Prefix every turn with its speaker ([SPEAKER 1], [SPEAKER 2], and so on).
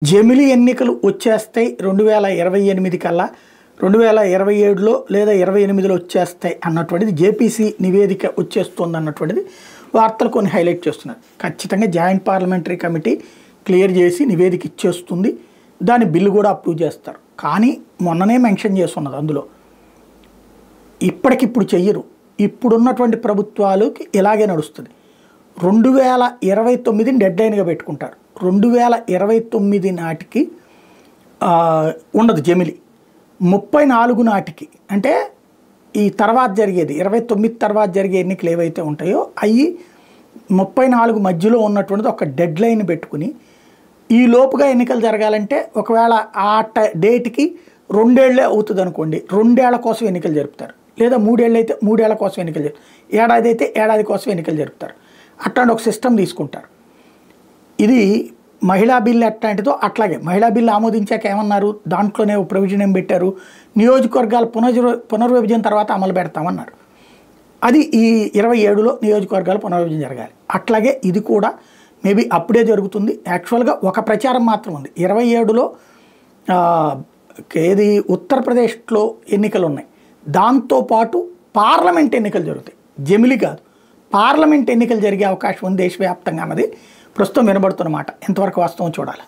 [SPEAKER 1] జమిలి ఎన్నికలు వచ్చేస్తాయి 2028 కల్లా 2027లో లేదా 28లో వచ్చేస్తాయి అన్నటువంటిది జేపీసీ నివేదిక వచ్చేస్తుంది అన్నటువంటిది వార్తలు కొన్ని హైలైట్ చేస్తున్నారు. ఖచ్చితంగా జాయింట్ పార్లమెంటరీ కమిటీ క్లియర్ చేసి నివేదిక ఇచ్చేస్తుంది. దాని బిల్లు కూడా అప్రూవ్ చేస్తారు. కానీ మొన్ననే మెన్షన్ చేస్తున్నది అందులో ఇప్పటికిప్పుడు చెయ్యరు. ఇప్పుడున్నటువంటి ప్రభుత్వాలకి ఇలాగే నడుస్తుంది. 2029ని డెడ్ లైన్గా పెట్టుకుంటారు. 2029 నాటికి ఉండదు జమిలి. 34 నాటికి అంటే ఈ తర్వాత జరిగేది 29 తర్వాత జరిగే ఎన్నికలు ఏవైతే ఉంటాయో అవి 34 మధ్యలో ఉన్నటువంటిది ఒక డెడ్ లైన్ పెట్టుకుని ఈ లోపుగా ఎన్నికలు జరగాలంటే ఒకవేళ ఆ డేట్కి 2 ఏళ్ళే అవుతుంది అనుకోండి, 2 ఏళ్ల కోసం ఎన్నికలు జరుపుతారు. లేదా 3 ఏళ్ళు అయితే 3 ఏళ్ల కోసం ఎన్నికలు జరుపుతారు. ఏడాది అయితే ఏడాది కోసం ఎన్నికలు జరుపుతారు. అట్లాంటి ఒక సిస్టమ్ తీసుకుంటారు. ఇది మహిళా బిల్లు ఎట్లాంటిదో అట్లాగే మహిళా బిల్లు ఆమోదించాక ఏమన్నారు, దాంట్లోనే ప్రొవిజన్ ఏం పెట్టారు, నియోజకవర్గాల పునర్విభజన తర్వాత అమలు పెడతామన్నారు. అది ఈ 27లో నియోజకవర్గాల పునర్విభజన జరగాలి. అట్లాగే ఇది కూడా మేబీ అప్పుడే జరుగుతుంది. యాక్చువల్గా ఒక ప్రచారం మాత్రం ఉంది. 27లో ఏది ఉత్తరప్రదేశ్లో ఎన్నికలు ఉన్నాయి. దాంతోపాటు పార్లమెంట్ ఎన్నికలు జరుగుతాయి. జమిలి కాదు, పార్లమెంట్ ఎన్నికలు జరిగే అవకాశం ఉంది దేశవ్యాప్తంగా అన్నది ప్రస్తుతం వినబడుతున్నమాట. ఎంతవరకు వాస్తవం చూడాలి.